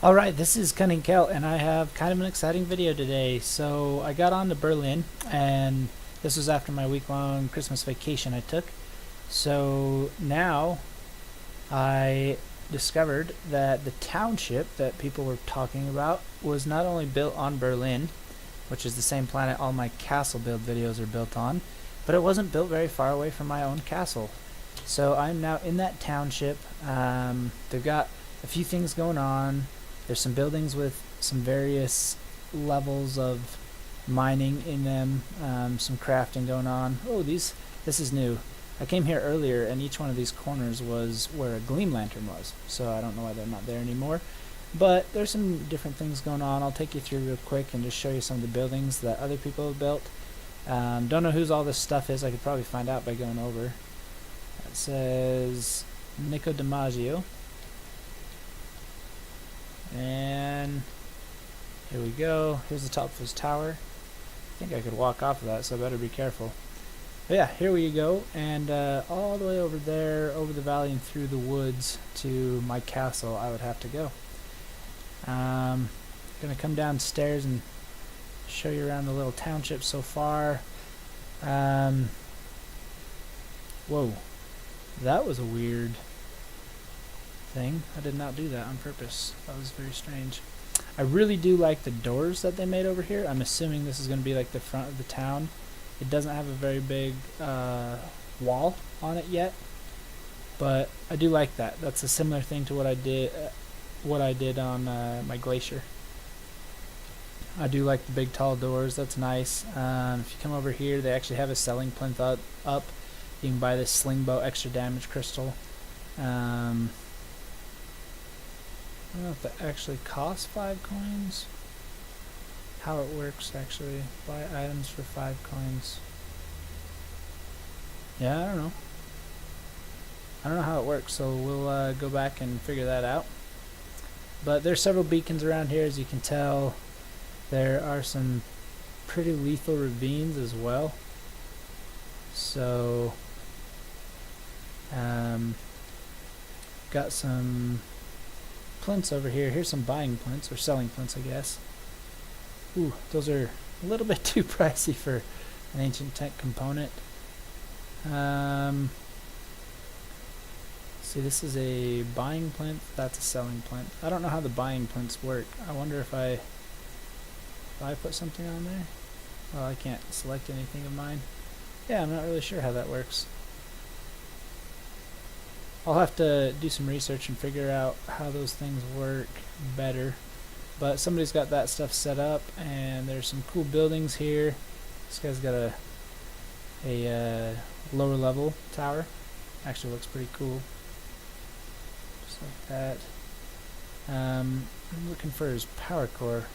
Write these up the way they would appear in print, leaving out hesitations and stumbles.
Alright, this is Cunning Kel, and I have kind of an exciting video today. So I got on to Berlin, and this was after my week-long Christmas vacation I took. So now I discovered that the township that people were talking about was not only built on Berlin, which is the same planet all my castle build videos are built on, but it wasn't built very far away from my own castle. So I'm now in that township. They've got a few things going on. There's some buildings with some various levels of mining in them, some crafting going on. Oh, this is new. I came here earlier and each one of these corners was where a gleam lantern was, so I don't know why they're not there anymore. But there's some different things going on. I'll take you through real quick and just show you some of the buildings that other people have built. Don't know whose all this stuff is. I could probably find out by going over. It says Nico DiMaggio. And here we go. Here's the top of his tower. I think I could walk off of that, so I better be careful. But yeah, here we go, and all the way over there, over the valley and through the woods to my castle I would have to go. Gonna come downstairs and show you around the little township so far. Whoa, that was a weird thing. I did not do that on purpose. That was very strange. I really do like the doors that they made over here. I'm assuming this is going to be like the front of the town. It doesn't have a very big wall on it yet, but I do like that. That's a similar thing to what I did on my glacier. I do like the big tall doors. That's nice. If you come over here, they actually have a selling plinth up. You can buy this sling bow extra damage crystal. I don't know if that actually costs 5 coins. How it works actually. Buy items for 5 coins. Yeah, I don't know. I don't know how it works, so we'll go back and figure that out. But there's several beacons around here, as you can tell. There are some pretty lethal ravines as well. So, got some plinths over here. Here's some buying plinths, or selling plinths, I guess. Ooh, those are a little bit too pricey for an ancient tech component. See, this is a buying plinth, that's a selling plinth. I don't know how the buying plinths work. I wonder if I put something on there? Well, I can't select anything of mine. Yeah, I'm not really sure how that works. I'll have to do some research and figure out how those things work better. But somebody's got that stuff set up, and there's some cool buildings here. This guy's got a lower level tower. Actually looks pretty cool. Just like that. I'm looking for his power core.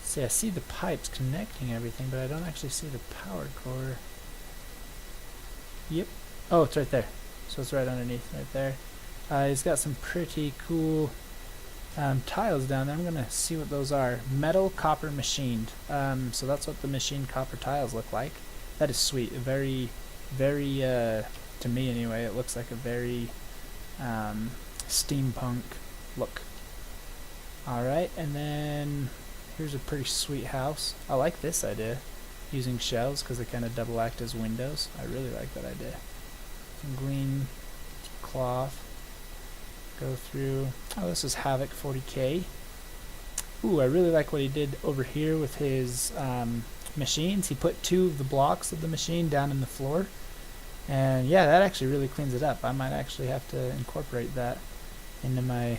See, I see the pipes connecting everything, but I don't actually see the power core. Yep. Oh, it's right there. So it's right underneath, right there. He's got some pretty cool tiles down there. I'm going to see what those are. Metal copper machined. So that's what the machined copper tiles look like. That is sweet. A very, very, to me anyway, it looks like a very steampunk look. Alright, and then here's a pretty sweet house. I like this idea, using shells because they kind of double act as windows. I really like that idea. Some gleam, some cloth. Go through. Oh, this is Havoc 40k. Ooh, I really like what he did over here with his machines. He put 2 of the blocks of the machine down in the floor. And yeah, that actually really cleans it up. I might actually have to incorporate that into my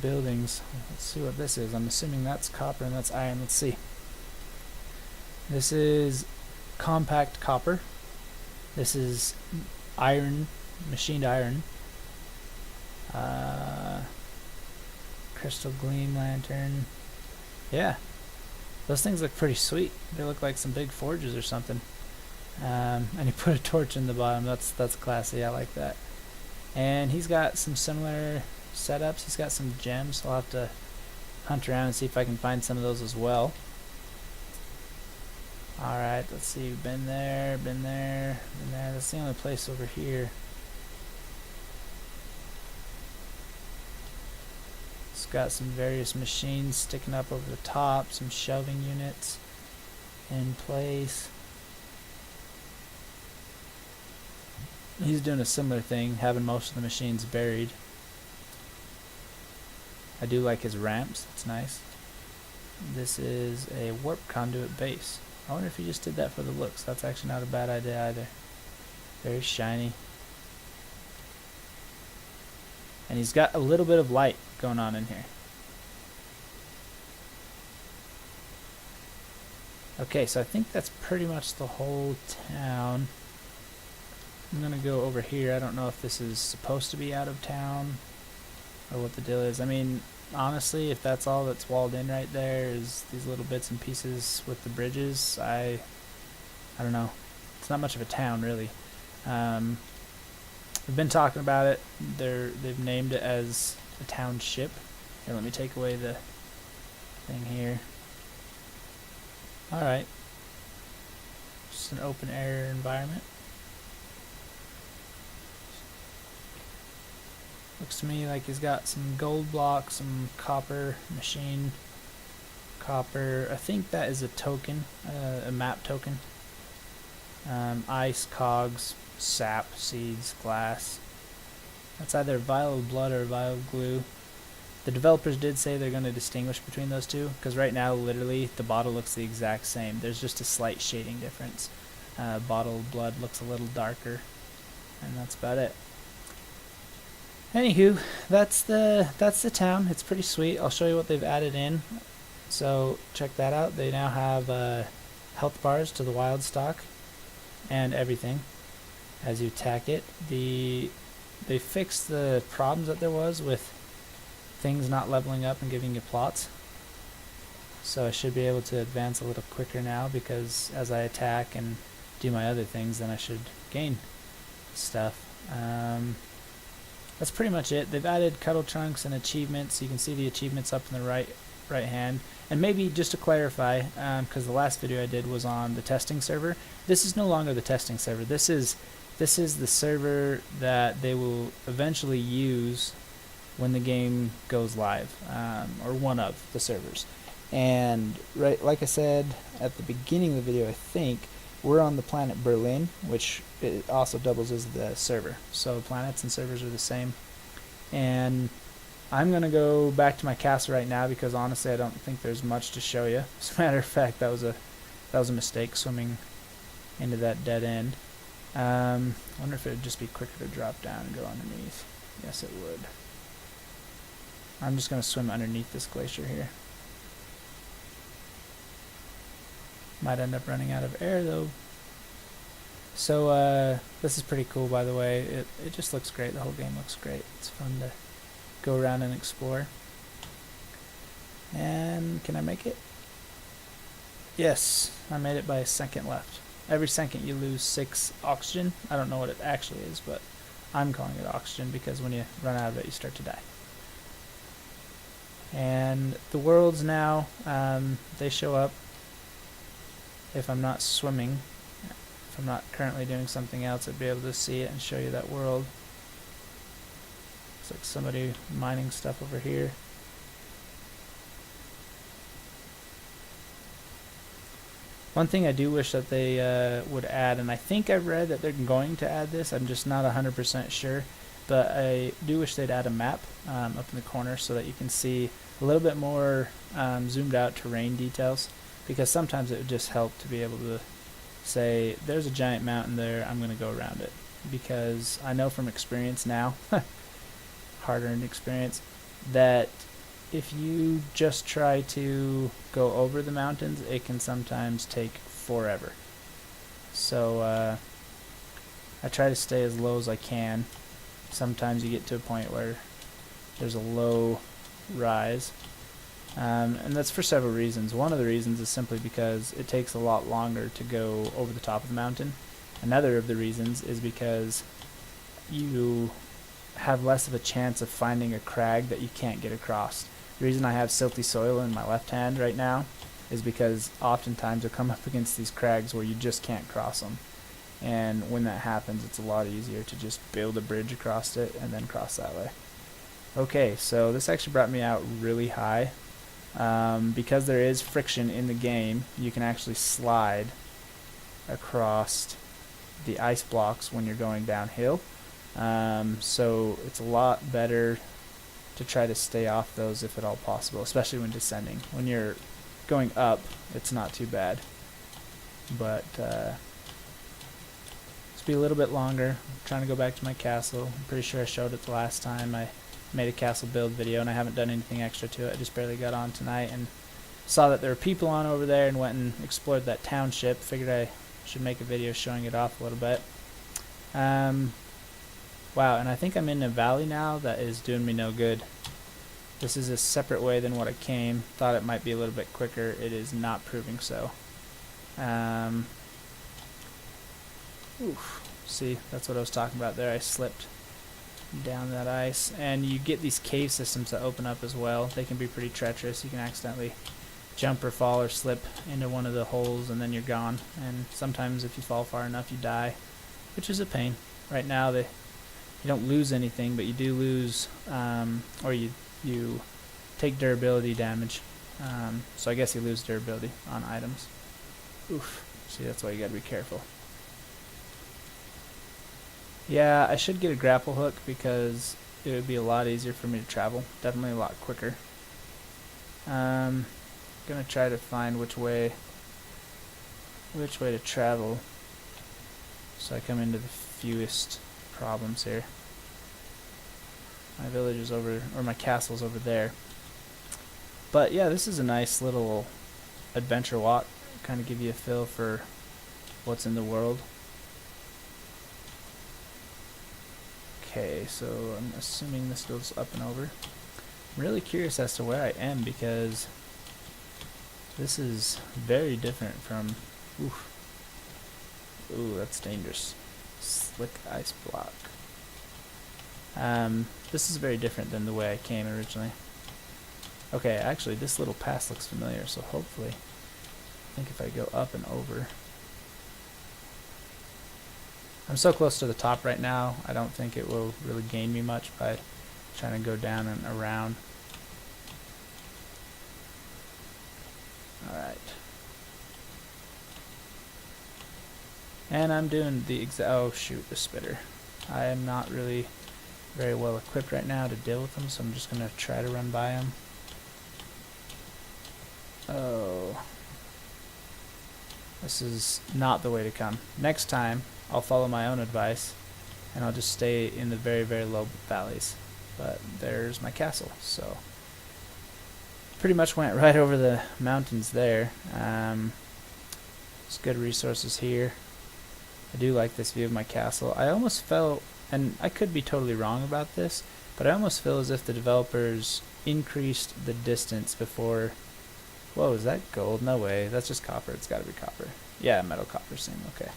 buildings. Let's see what this is. I'm assuming that's copper and that's iron. Let's see. This is compact copper. This is iron, machined iron. Crystal gleam lantern. Yeah, those things look pretty sweet. They look like some big forges or something. And he put a torch in the bottom. That's classy. I like that. And he's got some similar setups. He's got some gems. I'll have to hunt around and see if I can find some of those as well. Alright, let's see. Been there, been there, been there. That's the only place over here. got some various machines sticking up over the top, some shelving units in place. He's doing a similar thing, having most of the machines buried. I do like his ramps, it's nice. This is a warp conduit base. I wonder if he just did that for the looks. That's actually not a bad idea either. Very shiny. And he's got a little bit of light going on in here. Okay, so I think that's pretty much the whole town. I'm gonna go over here. I don't know if this is supposed to be out of town or what the deal is. I mean, honestly, if that's all that's walled in right there is these little bits and pieces with the bridges, I don't know. It's not much of a town, really. We've been talking about it. They've named it as a township. Here, let me take away the thing here. Alright. Just an open air environment. Looks to me like he's got some gold blocks, some copper, machine copper. I think that is a token, a map token. Ice, cogs, sap, seeds, glass. That's either a vial of blood or a vial of glue. The developers did say they're going to distinguish between those two, because right now, literally, the bottle looks the exact same. There's just a slight shading difference. Bottle of blood looks a little darker, and that's about it. Anywho, that's the town. It's pretty sweet. I'll show you what they've added in. So check that out. They now have health bars to the wild stock and everything as you attack it. They fixed the problems that there was with things not leveling up and giving you plots. So I should be able to advance a little quicker now, because as I attack and do my other things, then I should gain stuff. That's pretty much it. They've added cuddle trunks and achievements. You can see the achievements up in the right hand. And maybe just to clarify, because the last video I did was on the testing server, this is no longer the testing server. This is the server that they will eventually use when the game goes live, or one of the servers. And right, like I said at the beginning of the video, I think we're on the planet Berlyn, which it also doubles as the server. So planets and servers are the same. And I'm gonna go back to my castle right now, because honestly I don't think there's much to show you. As a matter of fact, that was a mistake, swimming into that dead end. I wonder if it would just be quicker to drop down and go underneath. Yes, it would. I'm just gonna swim underneath this glacier here. Might end up running out of air though. So this is pretty cool, by the way. It just looks great. The whole game looks great. It's fun to go around and explore. And can I make it? Yes, I made it by a second left. Every second you lose 6 oxygen. I don't know what it actually is, but I'm calling it oxygen because when you run out of it, you start to die. And the worlds now, they show up if I'm not swimming. If I'm not currently doing something else, I'd be able to see it and show you that world. Looks like somebody mining stuff over here. One thing I do wish that they would add, and I think I've read that they're going to add this, I'm just not 100% sure, but I do wish they'd add a map up in the corner so that you can see a little bit more zoomed out terrain details, because sometimes it would just help to be able to say, there's a giant mountain there, I'm going to go around it. Because I know from experience now, hard-earned experience, that if you just try to go over the mountains, it can sometimes take forever. So I try to stay as low as I can. Sometimes you get to a point where there's a low rise, and that's for several reasons. One of the reasons is simply because it takes a lot longer to go over the top of the mountain. Another of the reasons is because you have less of a chance of finding a crag that you can't get across. The reason I have silty soil in my left hand right now is because oftentimes you'll come up against these crags where you just can't cross them. And when that happens, it's a lot easier to just build a bridge across it and then cross that way. Okay, so this actually brought me out really high. Because there is friction in the game, you can actually slide across the ice blocks when you're going downhill. So it's a lot better to try to stay off those if at all possible, especially when descending. When you're going up, it's not too bad. But let's be a little bit longer. I'm trying to go back to my castle. I'm pretty sure I showed it the last time I made a castle build video, and I haven't done anything extra to it. I just barely got on tonight and saw that there were people on over there and went and explored that township. Figured I should make a video showing it off a little bit. Wow, and I think I'm in a valley now that is doing me no good. This is a separate way than what I came. Thought it might be a little bit quicker. It is not proving so. Oof. See, that's what I was talking about there. I slipped down that ice. And you get these cave systems that open up as well. They can be pretty treacherous. You can accidentally jump or fall or slip into one of the holes and then you're gone. And sometimes if you fall far enough you die, which is a pain. Right now you don't lose anything, but you do lose, or you take durability damage. So I guess you lose durability on items. Oof. See, that's why you gotta be careful. Yeah, I should get a grapple hook because it would be a lot easier for me to travel. Definitely a lot quicker. Gonna try to find which way to travel so I come into the fewest problems here. My village is over, or my castle's over there. But yeah, this is a nice little adventure walk. Kind of give you a feel for what's in the world. Okay, so I'm assuming this goes up and over. I'm really curious as to where I am because this is very different from... Ooh, that's dangerous. Slick ice block. This is very different than the way I came originally. Okay, actually this little pass looks familiar, so hopefully, I think if I go up and over. I'm so close to the top right now, I don't think it will really gain me much by trying to go down and around. Alright. And I'm doing the oh shoot, the spitter. I am not really very well equipped right now to deal with them, so I'm just going to try to run by them. Oh. This is not the way to come. Next time, I'll follow my own advice, and I'll just stay in the very, very low valleys. But there's my castle, so pretty much went right over the mountains there. There's good resources here. I do like this view of my castle. I almost felt, and I could be totally wrong about this, but I almost feel as if the developers increased the distance before... Whoa, is that gold? No way. That's just copper. It's got to be copper. Yeah, metal copper seam. Okay.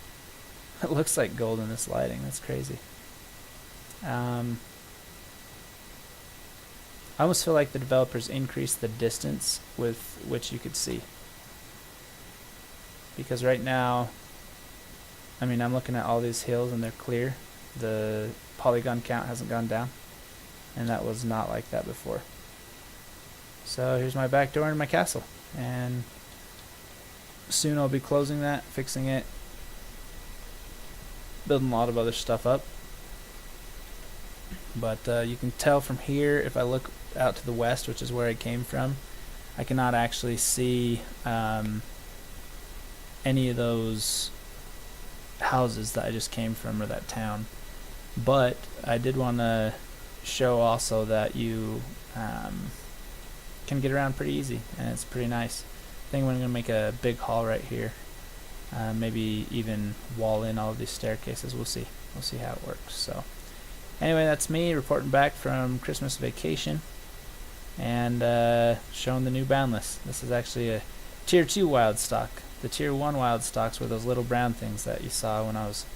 It looks like gold in this lighting. That's crazy. I almost feel like the developers increased the distance with which you could see. Because right now, I mean, I'm looking at all these hills and they're clear. The polygon count hasn't gone down. And that was not like that before. So here's my back door in my castle. And soon I'll be closing that, fixing it, building a lot of other stuff up. But you can tell from here, if I look out to the west, which is where I came from, I cannot actually see any of those houses that I just came from, or that town. But I did want to show also that you can get around pretty easy, and it's pretty nice. I think I'm going to make a big hall right here. Maybe even wall in all of these staircases. We'll see. We'll see how it works. So anyway, that's me reporting back from Christmas vacation and showing the new Boundless. This is actually a tier 2 wild stock. The tier 1 wild stocks were those little brown things that you saw when I was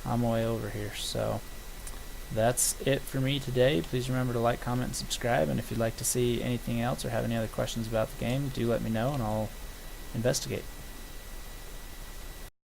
on my way over here. So that's it for me today. Please remember to like, comment, and subscribe. And if you'd like to see anything else or have any other questions about the game, do let me know and I'll investigate.